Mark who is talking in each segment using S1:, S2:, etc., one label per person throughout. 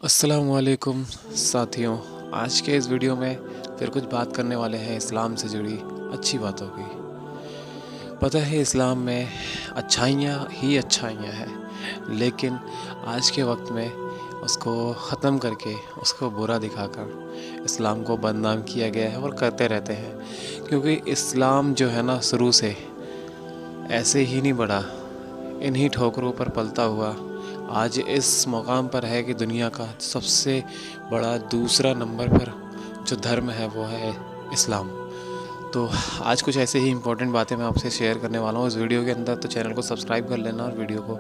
S1: अस्सलामुअलैकुम साथियों, आज के इस वीडियो में फिर कुछ बात करने वाले हैं इस्लाम से जुड़ी अच्छी बातों की। पता है इस्लाम में अच्छाइयाँ ही अच्छाइयाँ हैं, लेकिन आज के वक्त में उसको ख़त्म करके उसको बुरा दिखाकर इस्लाम को बदनाम किया गया है और करते रहते हैं। क्योंकि इस्लाम जो है ना, शुरू से ऐसे ही नहीं बढ़ा, इन्हीं ठोकरों पर पलता हुआ आज इस मुकाम पर है कि दुनिया का सबसे बड़ा दूसरा नंबर पर जो धर्म है वो है इस्लाम। तो आज कुछ ऐसे ही इम्पोर्टेंट बातें मैं आपसे शेयर करने वाला हूँ इस वीडियो के अंदर। तो चैनल को सब्सक्राइब कर लेना और वीडियो को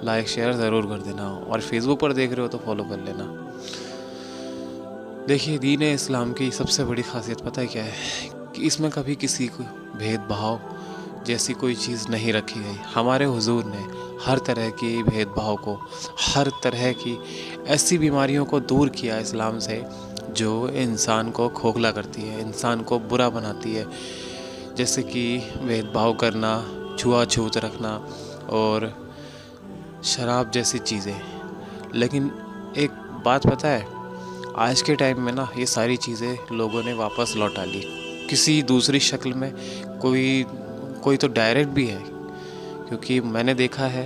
S1: लाइक शेयर ज़रूर कर देना, और फेसबुक पर देख रहे हो तो फॉलो कर लेना। देखिए, दीन इस्लाम की सबसे बड़ी खासियत पता है क्या है? कि इसमें कभी किसी को भेदभाव जैसी कोई चीज़ नहीं रखी गई। हमारे हुजूर ने हर तरह की भेदभाव को, हर तरह की ऐसी बीमारियों को दूर किया इस्लाम से जो इंसान को खोखला करती है, इंसान को बुरा बनाती है। जैसे कि भेदभाव करना, छुआछूत रखना और शराब जैसी चीज़ें। लेकिन एक बात पता है, आज के टाइम में ना ये सारी चीज़ें लोगों ने वापस लौटा ली किसी दूसरी शक्ल में। कोई कोई तो डायरेक्ट भी है, क्योंकि मैंने देखा है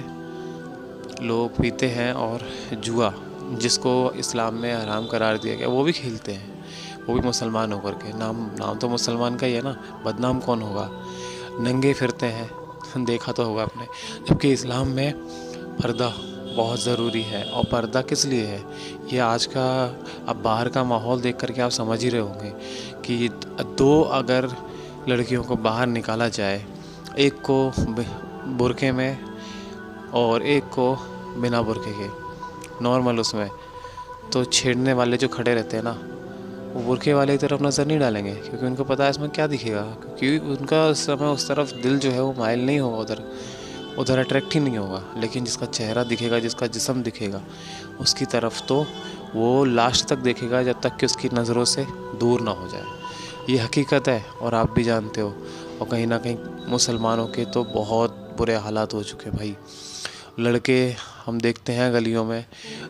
S1: लोग पीते हैं और जुआ, जिसको इस्लाम में हराम करार दिया गया, वो भी खेलते हैं, वो भी मुसलमान होकर के। नाम नाम तो मुसलमान का ही है ना, बदनाम कौन होगा। नंगे फिरते हैं, देखा तो होगा आपने। जबकि इस्लाम में पर्दा बहुत ज़रूरी है। और पर्दा किस लिए है ये आज का, अब बाहर का माहौल देख करके आप समझ ही रहे होंगे कि दो अगर लड़कियों को बाहर निकाला जाए, एक को बुरके में और एक को बिना बुरके के नॉर्मल उसमें, तो छेड़ने वाले जो खड़े रहते हैं ना, वो बुरके वाले की तरफ नज़र नहीं डालेंगे, क्योंकि उनको पता है इसमें क्या दिखेगा। क्योंकि उनका उस समय उस तरफ दिल जो है वो माइल नहीं होगा, उधर उधर अट्रैक्ट ही नहीं होगा। लेकिन जिसका चेहरा दिखेगा, जिसका जिस्म दिखेगा, उसकी तरफ तो वो लास्ट तक देखेगा, जब तक कि उसकी नज़रों से दूर ना हो जाए। ये हकीकत है और आप भी जानते हो। और कहीं ना कहीं मुसलमानों के तो बहुत बुरे हालात हो चुके भाई। लड़के हम देखते हैं गलियों में,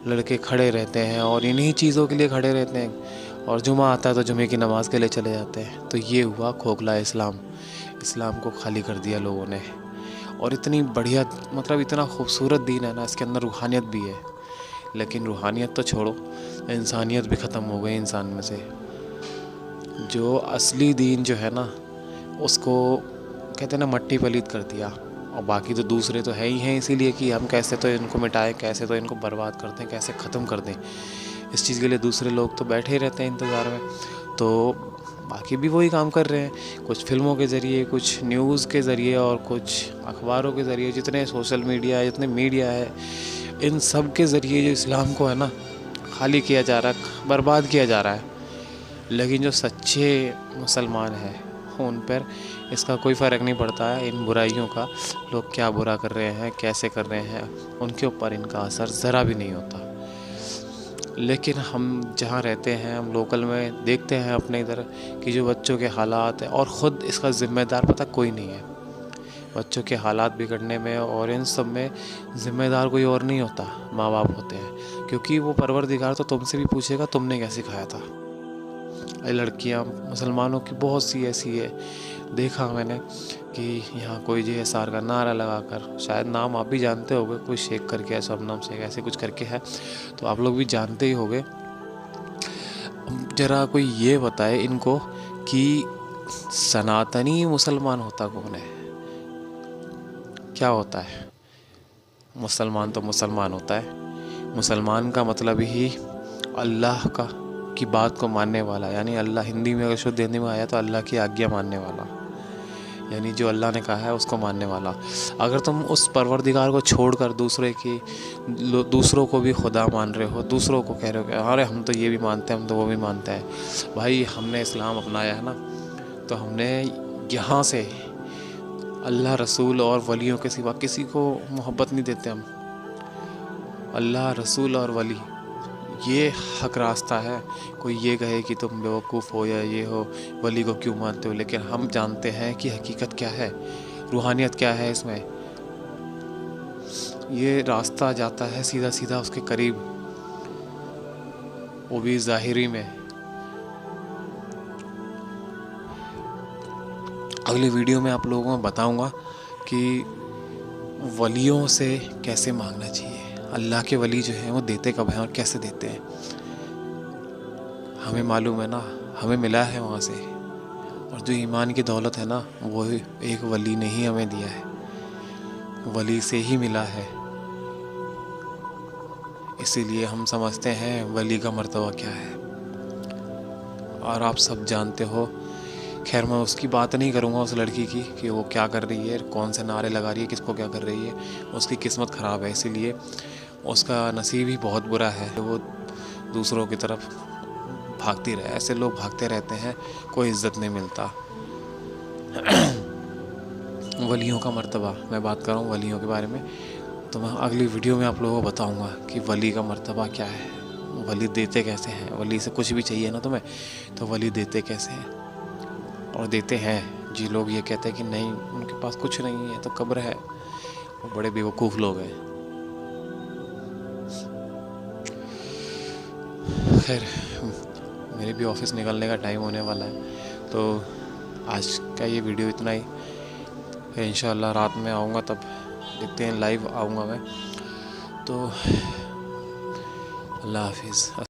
S1: लड़के खड़े रहते हैं और इन्हीं चीज़ों के लिए खड़े रहते हैं, और जुमा आता है तो जुमे की नमाज़ के लिए चले जाते हैं। तो ये हुआ खोखला इस्लाम। इस्लाम को खाली कर दिया लोगों ने। और इतनी बढ़िया, मतलब इतना खूबसूरत दीन है ना, इसके अंदर रूहानियत भी है। लेकिन रूहानियत तो छोड़ो, इंसानियत भी ख़त्म हो गई इंसान में से। जो असली दीन जो है ना, उसको कहते हैं ना, मट्टी पलीत कर दिया। और बाकी तो दूसरे तो है ही हैं, इसीलिए कि हम कैसे तो इनको मिटाएं, कैसे तो इनको बर्बाद कर दें, कैसे ख़त्म कर दें। इस चीज़ के लिए दूसरे लोग तो बैठे ही रहते हैं इंतज़ार में। तो बाकी भी वही काम कर रहे हैं, कुछ फिल्मों के ज़रिए, कुछ न्यूज़ के ज़रिए और कुछ अखबारों के ज़रिए, जितने सोशल मीडिया है, जितने मीडिया है, इन सब के ज़रिए जो इस्लाम को है ना खाली किया जा रहा है, बर्बाद किया जा रहा है। लेकिन जो सच्चे मुसलमान हैं उन पर इसका कोई फ़र्क नहीं पड़ता है। इन बुराइयों का, लोग क्या बुरा कर रहे हैं, कैसे कर रहे हैं, उनके ऊपर इनका असर ज़रा भी नहीं होता। लेकिन हम जहाँ रहते हैं, हम लोकल में देखते हैं अपने इधर कि जो बच्चों के हालात हैं, और ख़ुद इसका ज़िम्मेदार पता कोई नहीं है। बच्चों के हालात बिगड़ने में और इन सब में ज़िम्मेदार कोई और नहीं होता, माँ बाप होते हैं। क्योंकि वो परवरदिगार तो तुमसे भी पूछेगा तुमने क्या सिखाया था। ये लड़कियाँ मुसलमानों की बहुत सी ऐसी है, देखा मैंने कि यहाँ कोई JSR का नारा लगाकर, शायद नाम आप भी जानते होंगे, कोई शेख करके है, शबनम शेख ऐसे कुछ करके है, तो आप लोग भी जानते ही होंगे। ज़रा कोई ये बताए इनको कि सनातनी मुसलमान होता कौन है, क्या होता है? मुसलमान तो मुसलमान होता है। मुसलमान का मतलब ही अल्लाह का की बात को मानने वाला, यानी अल्लाह, हिंदी में अगर शुद्ध हिंदी में आया तो अल्लाह की आज्ञा मानने वाला, यानी जो अल्लाह ने कहा है उसको मानने वाला। अगर तुम उस परवरदिगार को छोड़कर दूसरों को भी खुदा मान रहे हो, दूसरों को कह रहे हो कि अरे हम तो ये भी मानते हैं, हम तो वो भी मानते हैं, भाई हमने इस्लाम अपनाया है ना, तो हमने यहाँ से अल्लाह, रसूल और वलियों के सिवा किसी को मोहब्बत नहीं देते हम। अल्लाह, रसूल और वली, ये हक रास्ता है। कोई ये कहे कि तुम बेवकूफ़ हो या ये हो, वली को क्यों मानते हो, लेकिन हम जानते हैं कि हकीकत क्या है, रूहानियत क्या है इसमें। ये रास्ता जाता है सीधा सीधा उसके करीब। वो भी ज़ाहिरी में। अगली वीडियो में आप लोगों को बताऊंगा कि वलियों से कैसे मांगना चाहिए। अल्लाह के वली जो हैं वो देते कब हैं और कैसे देते हैं, हमें मालूम है ना, हमें मिला है वहाँ से। और जो ईमान की दौलत है ना, वो एक वली ने ही हमें दिया है, वली से ही मिला है। इसीलिए हम समझते हैं वली का मर्तबा क्या है, और आप सब जानते हो। खैर मैं उसकी बात नहीं करूँगा, उस लड़की की, कि वो क्या कर रही है, कौन से नारे लगा रही है, किसको क्या कर रही है। उसकी किस्मत ख़राब है, इसीलिए उसका नसीब ही बहुत बुरा है। वो दूसरों की तरफ भागती रहे, ऐसे लोग भागते रहते हैं, कोई इज्जत नहीं मिलता। वलियों का मर्तबा मैं बात कर रहा हूँ, वलियों के बारे में। तो मैं अगली वीडियो में आप लोगों को बताऊँगा कि वली का मर्तबा क्या है, वली देते कैसे हैं। वली से कुछ भी चाहिए ना तुम्हें, तो वली देते कैसे हैं, और देते हैं। जी लोग ये कहते हैं कि नहीं उनके पास कुछ नहीं है तो कब्र है, वो बड़े बेवकूफ़ लोग हैं। खैर मेरे भी ऑफिस निकलने का टाइम होने वाला है, तो आज का ये वीडियो इतना ही। इंशाल्लाह रात में आऊँगा, तब देखते हैं, लाइव आऊँगा मैं। तो अल्लाह हाफिज़।